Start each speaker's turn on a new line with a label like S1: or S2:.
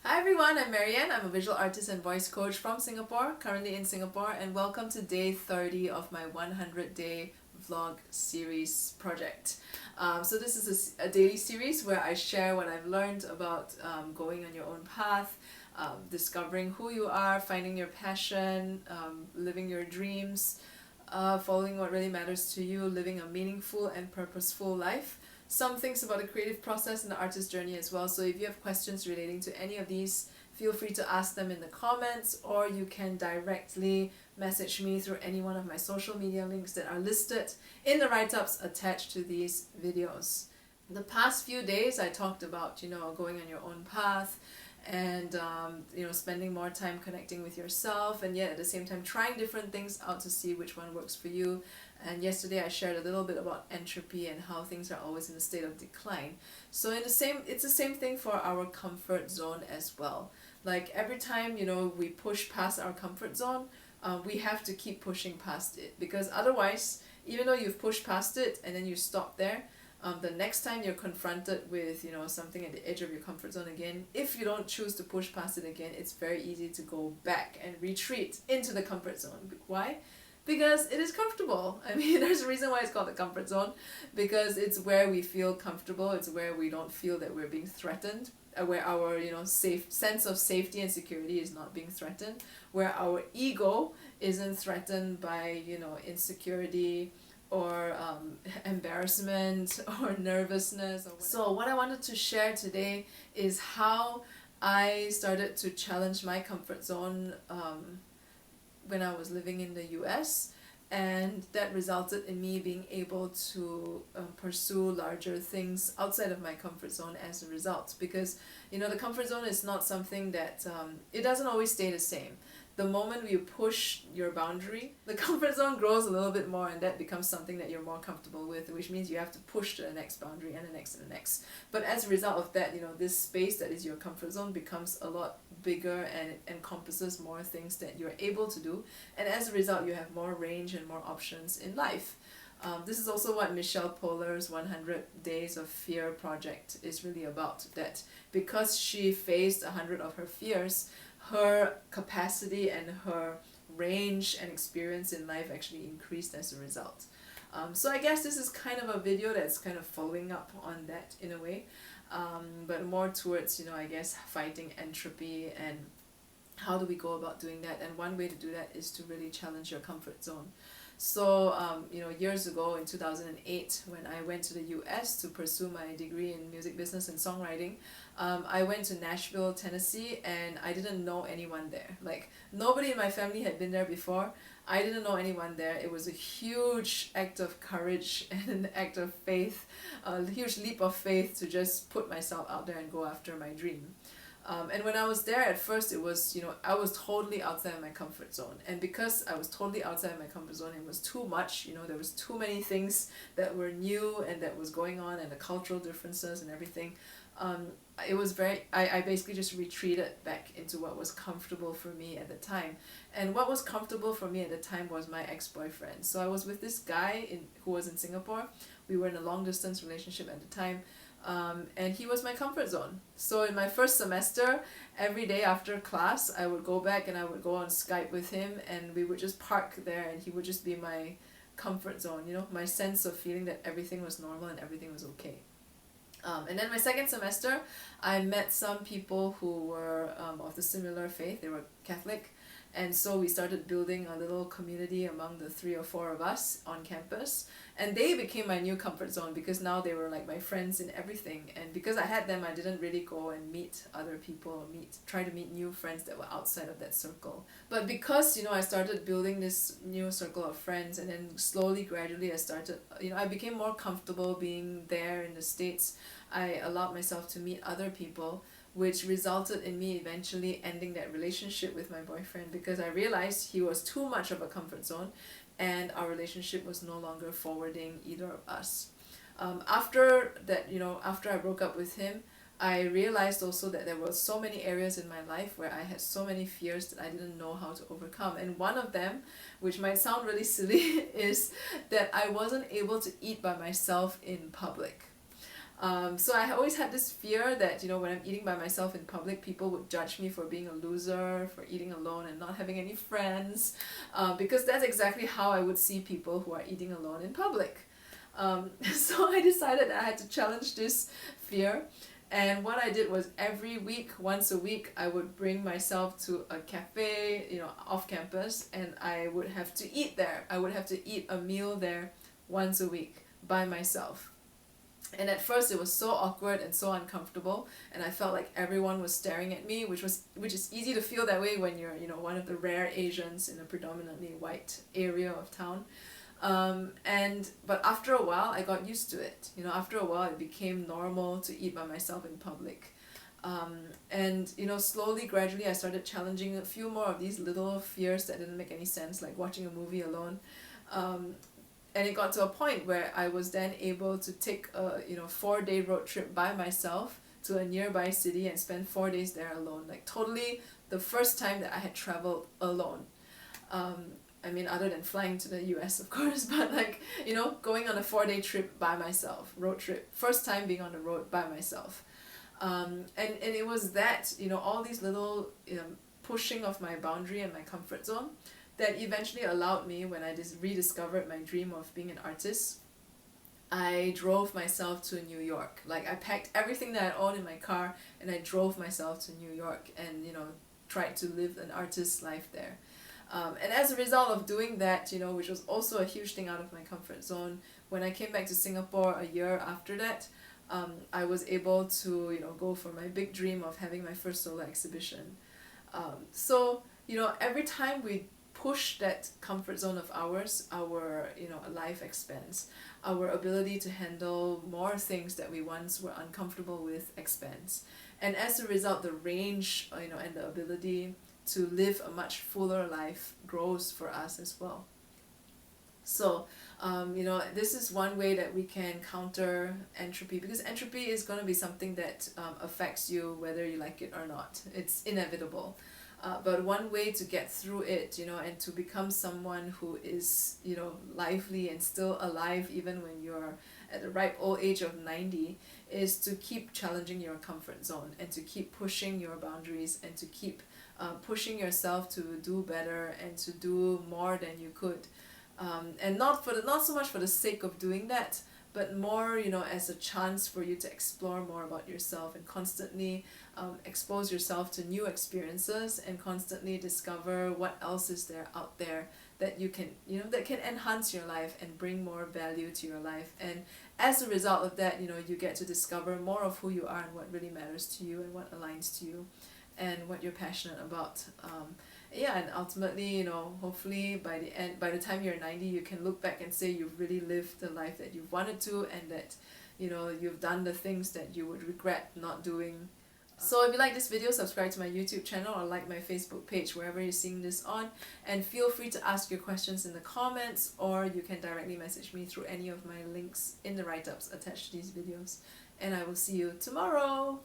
S1: Hi everyone, I'm MaryAnn. I'm a visual artist and voice coach from Singapore, currently in Singapore, and welcome to day 30 of my 100-day vlog series project. So this is a daily series where I share what I've learned about going on your own path, discovering who you are, finding your passion, living your dreams, following what really matters to you, living a meaningful and purposeful life. Some things about the creative process and the artist journey as well. So if you have questions relating to any of these, feel free to ask them in the comments, or you can directly message me through any one of my social media links that are listed in the write-ups attached to these videos. The past few days I talked about, going on your own path and spending more time connecting with yourself, and yet at the same time trying different things out to see which one works for you. And yesterday I shared a little bit about entropy and how things are always in a state of decline. So it's the same thing for our comfort zone as well. Like every time we push past our comfort zone, we have to keep pushing past it, because otherwise, even though you've pushed past it and then you stop there, the next time you're confronted with something at the edge of your comfort zone again, if you don't choose to push past it again, it's very easy to go back and retreat into the comfort zone. Why? Because it is comfortable. I mean, there's a reason why it's called the comfort zone, because it's where we feel comfortable. It's where we don't feel that we're being threatened, where our safe sense of safety and security is not being threatened, where our ego isn't threatened by insecurity or embarrassment or nervousness. So what I wanted to share today is how I started to challenge my comfort zone when I was living in the US, and that resulted in me being able to pursue larger things outside of my comfort zone as a result. Because the comfort zone is not something that it doesn't always stay the same. The moment you push your boundary, the comfort zone grows a little bit more, and that becomes something that you're more comfortable with, which means you have to push to the next boundary and the next and the next. But as a result of that, this space that is your comfort zone becomes a lot bigger, and it encompasses more things that you're able to do, and as a result you have more range and more options in life. This is also what Michelle Polar's 100 Days of Fear project is really about, that because she faced 100 of her fears, her capacity and her range and experience in life actually increased as a result. So I guess this is kind of a video that's kind of following up on that in a way, but more towards I guess fighting entropy and how do we go about doing that. And one way to do that is to really challenge your comfort zone. So years ago in 2008, when I went to the US to pursue my degree in music business and songwriting, I went to Nashville, Tennessee, and I didn't know anyone there. Like, nobody in my family had been there before. I didn't know anyone there. It was a huge act of courage and an act of faith, a huge leap of faith to just put myself out there and go after my dream. And when I was there at first, it was, I was totally outside of my comfort zone. And because I was totally outside of my comfort zone, it was too much, there was too many things that were new and that was going on, and the cultural differences and everything. It was I basically just retreated back into what was comfortable for me at the time. And what was comfortable for me at the time was my ex-boyfriend. So I was with this guy who was in Singapore. We were in a long distance relationship at the time. And he was my comfort zone. So in my first semester, every day after class, I would go back and I would go on Skype with him, and we would just park there, and he would just be my comfort zone, my sense of feeling that everything was normal and everything was okay. And then my second semester, I met some people who were of the similar faith. They were Catholic. And so we started building a little community among the 3 or 4 of us on campus. And they became my new comfort zone, because now they were like my friends in everything. And because I had them, I didn't really go and meet other people or try to meet new friends that were outside of that circle. But because, I started building this new circle of friends, and then slowly, gradually I became more comfortable being there in the States. I allowed myself to meet other people, which resulted in me eventually ending that relationship with my boyfriend, because I realized he was too much of a comfort zone and our relationship was no longer forwarding either of us. After that, after I broke up with him, I realized also that there were so many areas in my life where I had so many fears that I didn't know how to overcome. And one of them, which might sound really silly, is that I wasn't able to eat by myself in public. So I always had this fear that, you know, when I'm eating by myself in public, people would judge me for being a loser, for eating alone and not having any friends, because that's exactly how I would see people who are eating alone in public. So I decided that I had to challenge this fear. And what I did was every week, once a week, I would bring myself to a cafe, you know, off campus, and I would have to eat there. I would have to eat a meal there once a week by myself. And at first it was so awkward and so uncomfortable, and I felt like everyone was staring at me, which is easy to feel that way when you're, you know, one of the rare Asians in a predominantly white area of town. But after a while I got used to it. You know, after a while it became normal to eat by myself in public. And you know, slowly, gradually I started challenging a few more of these little fears that didn't make any sense, like watching a movie alone. And it got to a point where I was then able to take a, you know, 4-day road trip by myself to a nearby city and spend 4 days there alone. Like totally the first time that I had traveled alone. I mean, other than flying to the US, of course, but like, you know, going on a 4-day trip by myself, road trip, first time being on the road by myself. And it was that, you know, all these little, you know, pushing of my boundary and my comfort zone that eventually allowed me, when I rediscovered my dream of being an artist, I drove myself to New York. Like I packed everything that I owned in my car and I drove myself to New York and, you know, tried to live an artist's life there. And as a result of doing that, you know, which was also a huge thing out of my comfort zone, when I came back to Singapore a year after that, I was able to, you know, go for my big dream of having my first solo exhibition. So, you know, every time we push that comfort zone of ours, our, you know, life expands. Our ability to handle more things that we once were uncomfortable with expands. And as a result, the range, you know, and the ability to live a much fuller life grows for us as well. So, you know, this is one way that we can counter entropy, because entropy is going to be something that affects you whether you like it or not. It's inevitable. But one way to get through it, you know, and to become someone who is, you know, lively and still alive even when you're at the ripe old age of 90, is to keep challenging your comfort zone and to keep pushing your boundaries and to keep pushing yourself to do better and to do more than you could. And not so much for the sake of doing that, but more, you know, as a chance for you to explore more about yourself and constantly expose yourself to new experiences and constantly discover what else is there out there that you can, you know, that can enhance your life and bring more value to your life. And as a result of that, you know, you get to discover more of who you are and what really matters to you and what aligns to you and what you're passionate about. Yeah, and ultimately, you know, hopefully by the time you're 90, you can look back and say you've really lived the life that you've wanted to, and that, you know, you've done the things that you would regret not doing. So if you like this video, subscribe to my YouTube channel or like my Facebook page wherever you're seeing this on, and feel free to ask your questions in the comments, or you can directly message me through any of my links in the write-ups attached to these videos. And I will see you tomorrow!